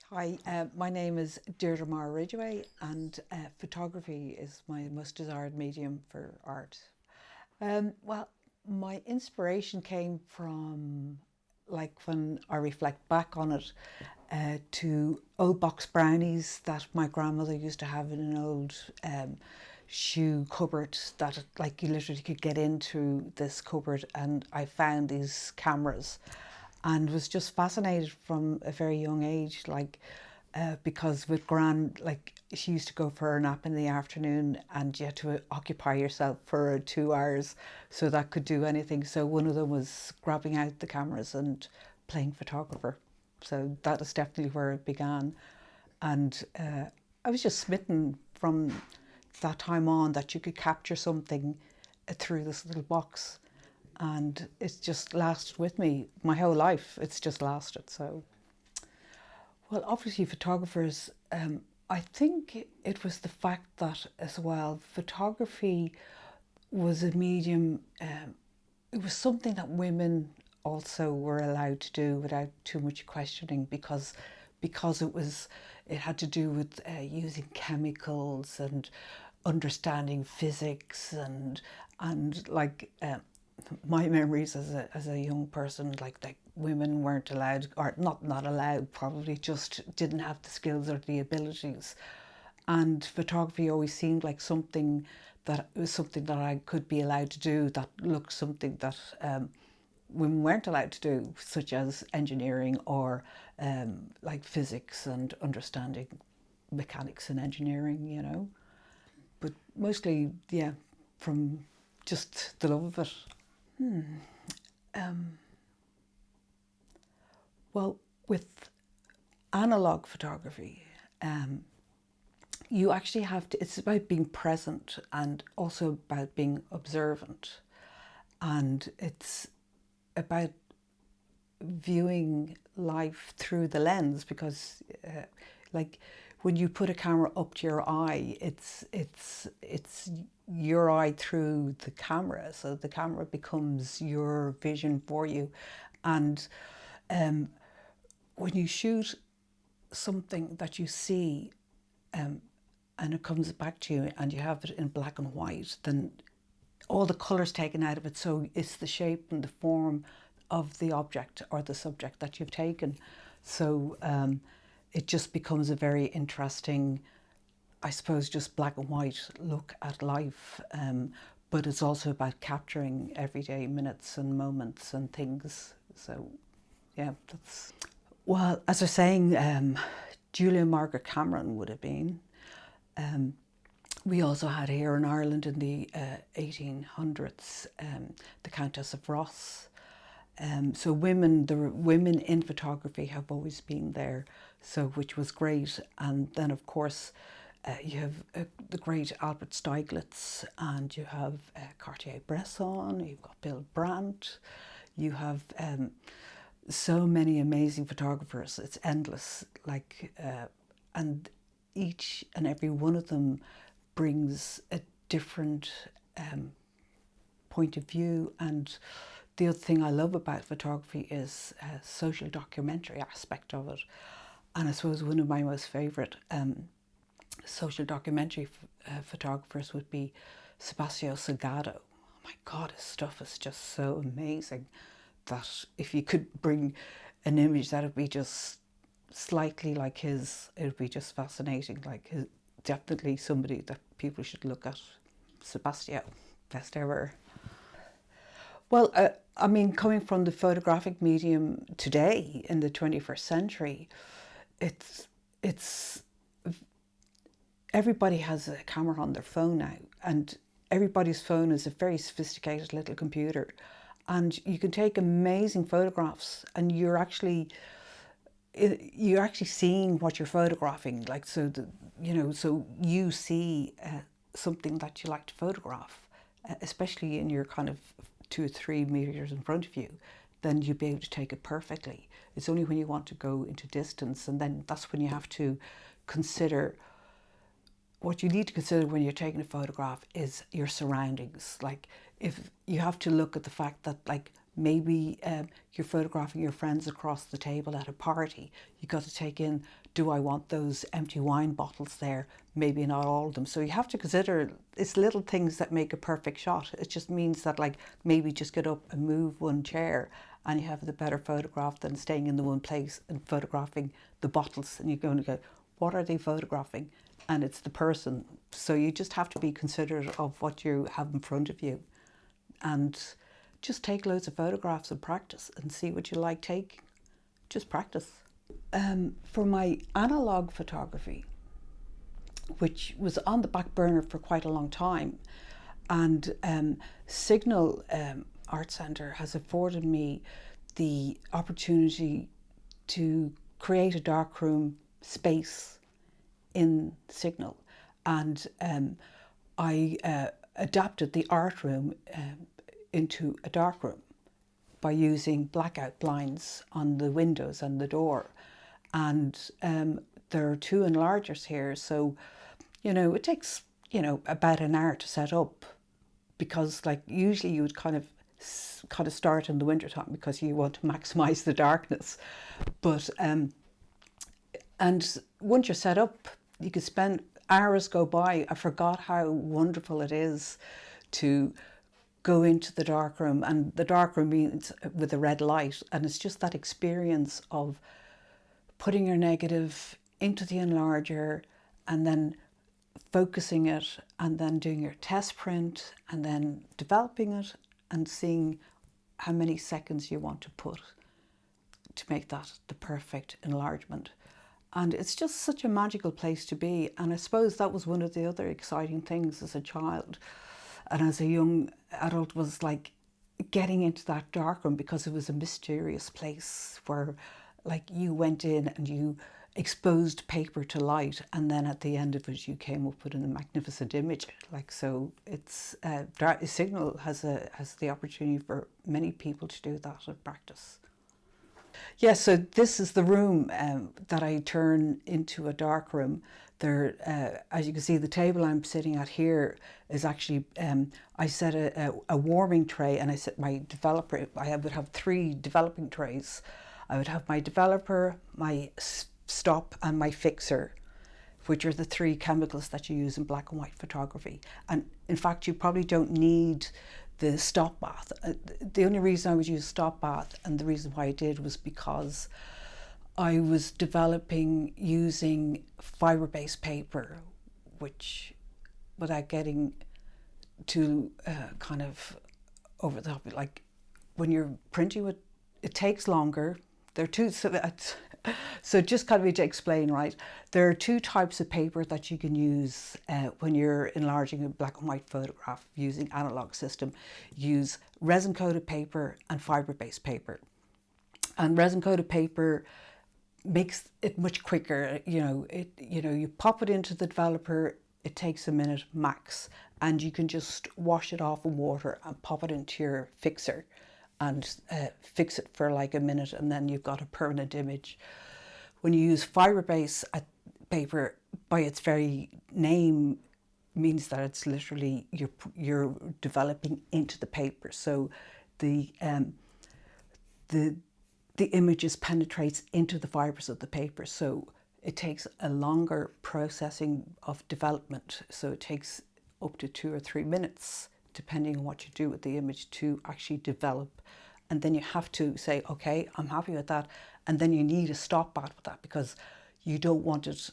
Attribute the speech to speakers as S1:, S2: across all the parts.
S1: Hi, my name is Deirdre Maher Ridgway, and photography is my most desired medium for art. Well, my inspiration came from, like, when I reflect back on it, to old box brownies that my grandmother used to have in an old shoe cupboard that, like, you literally could get into this cupboard, and I found these cameras and was just fascinated from a very young age, like, because with Gran, like, she used to go for a nap in the afternoon and you had to occupy yourself for 2 hours so that could do anything. So one of them was grabbing out the cameras and playing photographer. So that is definitely where it began. And I was just smitten from that time on that you could capture something through this little box. And it's just lasted with me my whole life. It's just lasted. So, well, obviously, photographers, I think it was the fact that, as well, photography was a medium, it was something that women also were allowed to do without too much questioning, because it had to do with using chemicals and understanding physics and like my memories as a young person, like women weren't allowed, or not allowed, probably just didn't have the skills or the abilities. And photography always seemed like something that was something that I could be allowed to do, that looked something that women weren't allowed to do, such as engineering or like physics and understanding mechanics and engineering. But mostly, yeah, from just the love of it. Well, with analog photography, you actually have to, it's about being present and also about being observant. And it's about viewing life through the lens, because like when you put a camera up to your eye, it's your eye through the camera, so the camera becomes your vision for you. And when you shoot something that you see, and it comes back to you and you have it in black and white, then all the colour's taken out of it, so it's the shape and the form of the object or the subject that you've taken. So it just becomes a very interesting, I suppose, just black and white look at life. But it's also about capturing everyday minutes and moments and things. So yeah, that's, well, as I was saying, Julia Margaret Cameron would have been. We also had here in Ireland in the 1800s the Countess of Ross. So there were women in photography have always been there, so which was great. And then, of course, you have the great Albert Stieglitz, and you have Cartier-Bresson, you've got Bill Brandt, you have so many amazing photographers. It's endless, like, and each and every one of them brings a different point of view. And the other thing I love about photography is a social documentary aspect of it. And I suppose one of my most favourite social documentary photographers would be Sebastião Salgado. Oh my God, his stuff is just so amazing that if you could bring an image that would be just slightly like his, it would be just fascinating. Like, definitely somebody that people should look at. Sebastião, best ever. Well, I mean, coming from the photographic medium today in the 21st century, it's everybody has a camera on their phone now, and everybody's phone is a very sophisticated little computer, and you can take amazing photographs, and you're actually seeing what you're photographing, like, so that, so you see something that you like to photograph, especially in your kind of 2 or 3 meters in front of you, then you'll be able to take it perfectly. It's only when you want to go into distance, and then that's when you have to consider, what you need to consider when you're taking a photograph is your surroundings. Like, if you have to look at the fact that, like, Maybe you're photographing your friends across the table at a party. You've got to take in, do I want those empty wine bottles there? Maybe not all of them. So you have to consider it's little things that make a perfect shot. It just means that, like, maybe just get up and move one chair and you have the better photograph than staying in the one place and photographing the bottles, and you're going to go, what are they photographing? And it's the person. So you just have to be considerate of what you have in front of you, and just take loads of photographs and practice and see what you like taking. Just practice. For my analog photography, which was on the back burner for quite a long time, and Signal Art Centre has afforded me the opportunity to create a darkroom space in Signal, and I adapted the art room into a darkroom by using blackout blinds on the windows and the door. And there are 2 enlargers here, so it takes about an hour to set up, because like usually you would kind of start in the winter time because you want to maximize the darkness, but and once you're set up, you could spend hours go by. I forgot how wonderful it is to go into the darkroom, and the darkroom means with a red light, and it's just that experience of putting your negative into the enlarger and then focusing it and then doing your test print and then developing it and seeing how many seconds you want to put to make that the perfect enlargement. And it's just such a magical place to be. And I suppose that was one of the other exciting things as a child and as a young adult, was like getting into that darkroom, because it was a mysterious place where, like, you went in and you exposed paper to light, and then at the end of it you came up with a magnificent image. Like, so it's Signal has the opportunity for many people to do that at practice. Yeah, so this is the room that I turn into a dark room. There, as you can see, the table I'm sitting at here is actually, I set a warming tray, and I set my developer. I would have 3 developing trays. I would have my developer, my stop, and my fixer, which are the 3 chemicals that you use in black and white photography. And in fact, you probably don't need the stop bath. The only reason I would use stop bath, and the reason why I did, was because I was developing using fibre-based paper, which, without getting too kind of over the top, like when you're printing it takes longer. There are 2, so just kind of to explain, right? There are 2 types of paper that you can use when you're enlarging a black and white photograph using analog system. Use resin coated paper and fibre-based paper. And resin coated paper makes it much quicker. You pop it into the developer, it takes a minute max, and you can just wash it off in water and pop it into your fixer and fix it for like a minute, and then you've got a permanent image. When you use fibre-based paper, by its very name, means that it's literally you're developing into the paper. So the images penetrates into the fibres of the paper. So it takes a longer processing of development. So it takes up to 2 or 3 minutes, depending on what you do with the image, to actually develop. And then you have to say, okay, I'm happy with that. And then you need a stop bath with that, because you don't want it,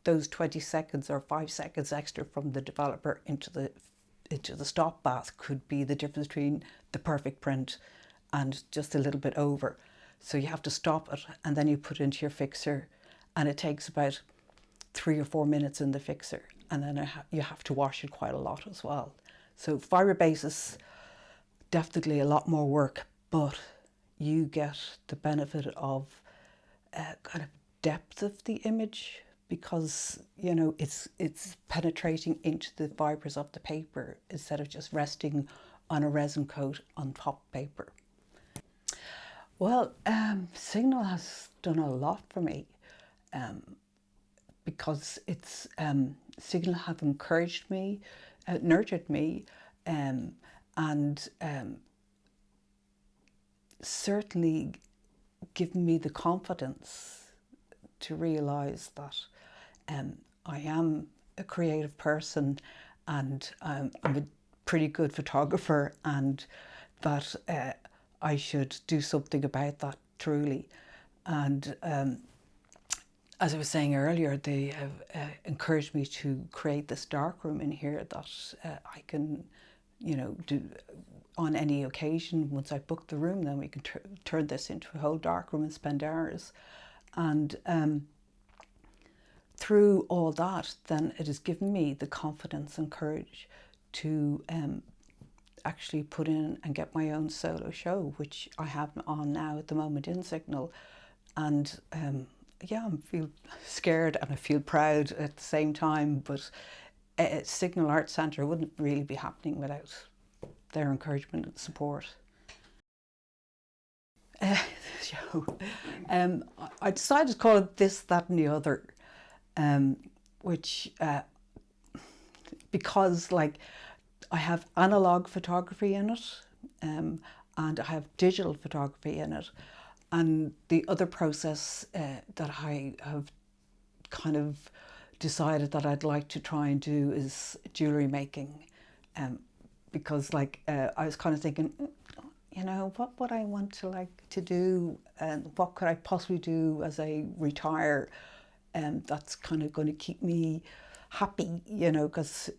S1: those 20 seconds or 5 seconds extra from the developer into the stop bath could be the difference between the perfect print and just a little bit over. So you have to stop it, and then you put it into your fixer, and it takes about 3 or 4 minutes in the fixer, and then you have to wash it quite a lot as well. So fibre-based is definitely a lot more work, but you get the benefit of kind of depth of the image, because it's penetrating into the fibres of the paper instead of just resting on a resin coat on top paper. Well, Signal has done a lot for me, because it's Signal have encouraged me, nurtured me, and certainly given me the confidence to realise that I am a creative person, and I'm a pretty good photographer, and that I should do something about that truly. And as I was saying earlier, they have encouraged me to create this darkroom in here that I can, do on any occasion. Once I book the room, then we can turn this into a whole darkroom and spend hours. And through all that, then it has given me the confidence and courage to actually put in and get my own solo show, which I have on now at the moment in Signal. And I feel scared and I feel proud at the same time, but Signal Arts Centre wouldn't really be happening without their encouragement and support. I decided to call it This, That and the Other, which because I have analog photography in it, and I have digital photography in it. And the other process that I have kind of decided that I'd like to try and do is jewellery making, because I was kind of thinking, what would I want to do, and what could I possibly do as I retire, that's kind of going to keep me happy, because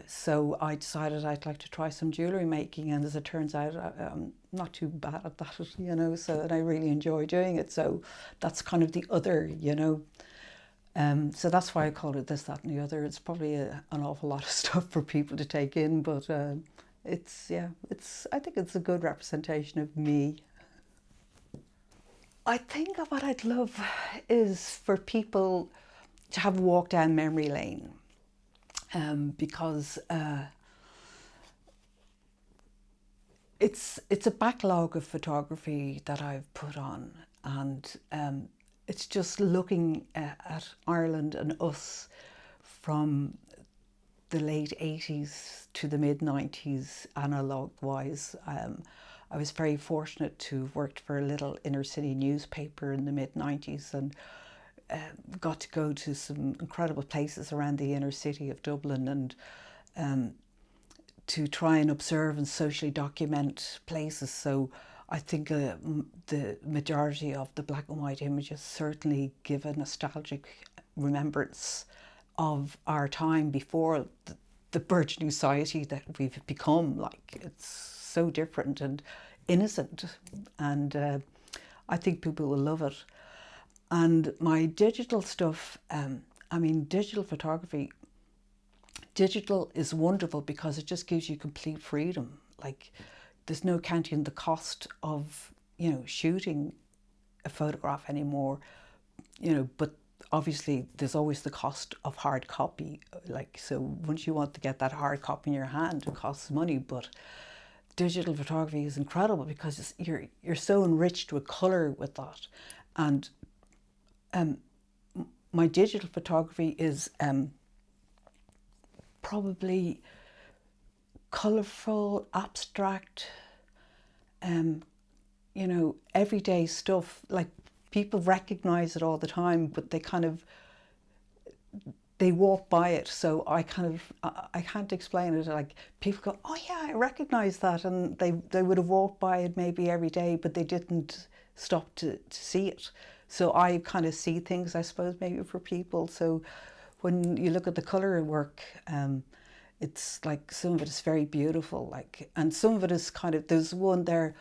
S1: so I decided I'd like to try some jewellery making, and as it turns out I'm not too bad at that, so, and I really enjoy doing it, so that's kind of the other, so that's why I called it This, That and the Other. It's probably an awful lot of stuff for people to take in, but I think it's a good representation of me. I think what I'd love is for people to have a walk down memory lane, because it's a backlog of photography that I've put on, and it's just looking at Ireland and us from the late 80s to the mid 90s analog wise. I was very fortunate to have worked for a little inner city newspaper in the mid 90s, and got to go to some incredible places around the inner city of Dublin, and to try and observe and socially document places. So I think the majority of the black and white images certainly give a nostalgic remembrance of our time before the burgeoning society that we've become. It's so different and innocent, and I think people will love it. And my digital stuff, digital photography, digital is wonderful because it just gives you complete freedom. There's no counting the cost of, shooting a photograph anymore, but obviously there's always the cost of hard copy. So once you want to get that hard copy in your hand, it costs money, but digital photography is incredible because you're so enriched with colour with that. And my digital photography is probably colourful, abstract, everyday stuff. People recognise it all the time, but they walk by it. So I can't explain it. People go, oh yeah, I recognise that, and they would have walked by it maybe every day, but they didn't stop to see it. So I kind of see things, I suppose, maybe for people. So when you look at the colour work, it's some of it is very beautiful, and some of it is there's one there,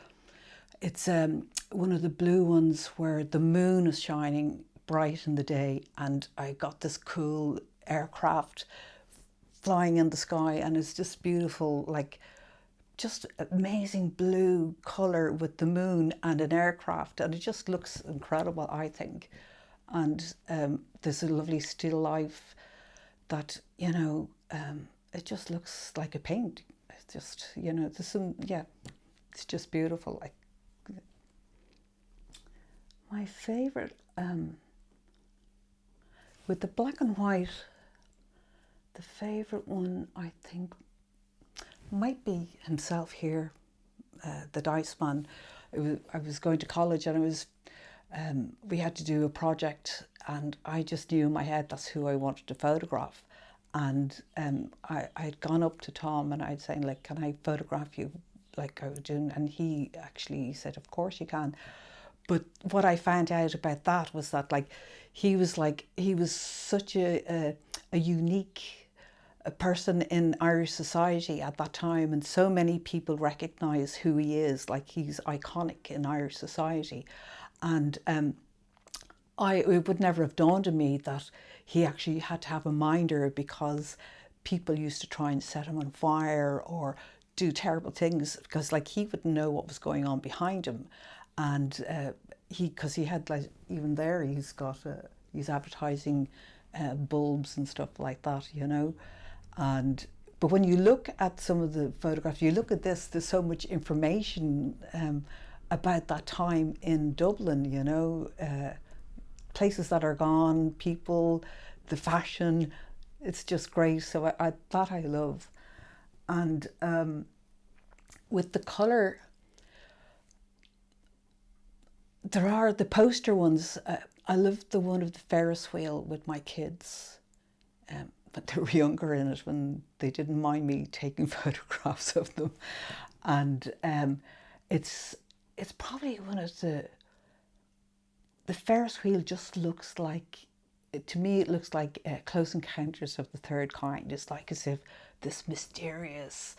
S1: it's one of the blue ones where the moon is shining bright in the day, and I got this cool aircraft flying in the sky, and it's just beautiful, just amazing blue colour with the moon and an aircraft, and it just looks incredible, I think. And there's a lovely still life that, it just looks like a paint. It's just, there's some, it's just beautiful. My favourite, with the black and white, the favourite one, I think, might be himself here, the Dice Man, I was going to college, and we had to do a project, and I just knew in my head that's who I wanted to photograph. And I'd gone up to Tom and I'd saying, like, can I photograph you like I was doing? And he actually said, of course you can. But what I found out about that was that he was such a unique person in Irish society at that time, and so many people recognise who he is. Like, he's iconic in Irish society. And it would never have dawned on me that he actually had to have a minder, because people used to try and set him on fire or do terrible things, because like he wouldn't know what was going on behind him. And because he had, like, even there he's advertising bulbs and stuff like that, you know. And but when you look at some of the photographs, you look at this, there's so much information about that time in Dublin, you know. Places that are gone, people, the fashion, it's just great. So that I love. And with the colour, there are the poster ones. I love the one of the Ferris wheel with my kids, but they were younger in it, when they didn't mind me taking photographs of them. And it's probably one of the Ferris wheel just looks like, to me it looks like Close Encounters of the Third Kind. It's like as if this mysterious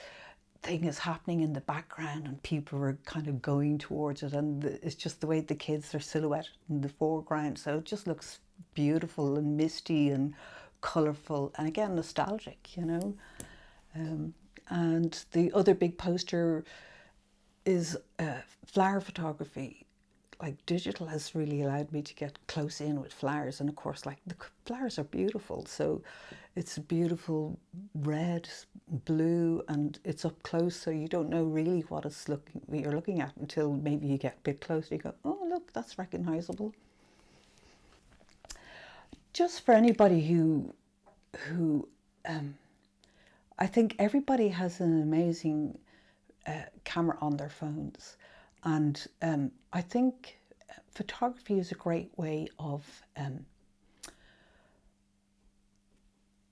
S1: thing is happening in the background and people are kind of going towards it, and it's just the way the kids are silhouetted in the foreground, so it just looks beautiful and misty and colourful, and again nostalgic, you know. And the other big poster is flower photography. Like, digital has really allowed me to get close in with flowers, and of course, like, the flowers are beautiful, so it's a beautiful red, blue, and it's up close, so you don't know really what you're looking at until maybe you get a bit closer. You go, oh look, that's recognizable. Just for anybody who I think everybody has an amazing camera on their phones. And I think photography is a great way of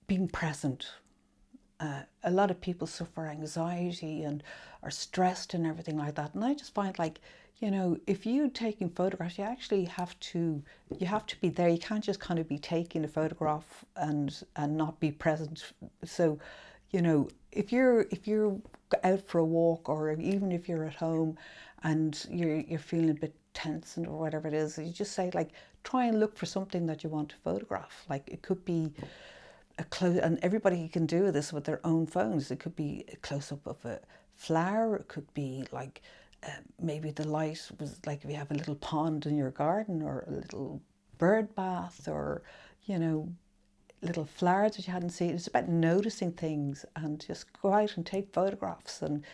S1: being present. A lot of people suffer anxiety and are stressed and everything like that. And I just find, like, you know, if you're taking photographs, you actually have to be there. You can't just kind of be taking a photograph and not be present. So, you know, if you're out for a walk, or even if you're at home and you're feeling a bit tense or whatever it is, you just say, like, try and look for something that you want to photograph. Like, it could be a close, and everybody can do this with their own phones. It could be a close-up of a flower. It could be like maybe the light was like, if you have a little pond in your garden, or a little bird bath, or, you know, little flowers that you hadn't seen. It's about noticing things, and just go out and take photographs and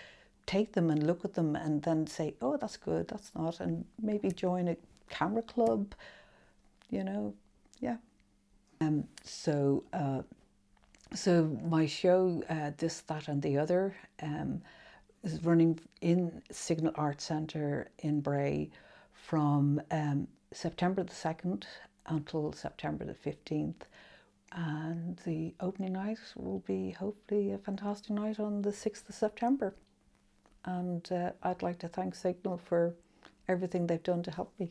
S1: take them and look at them, and then say, oh, that's good, that's not, and maybe join a camera club, you know. Yeah. So my show, This, That and the Other, is running in Signal Arts Centre in Bray from September the 2nd until September the 15th. And the opening night will be hopefully a fantastic night on the 6th of September. And I'd like to thank Signal for everything they've done to help me.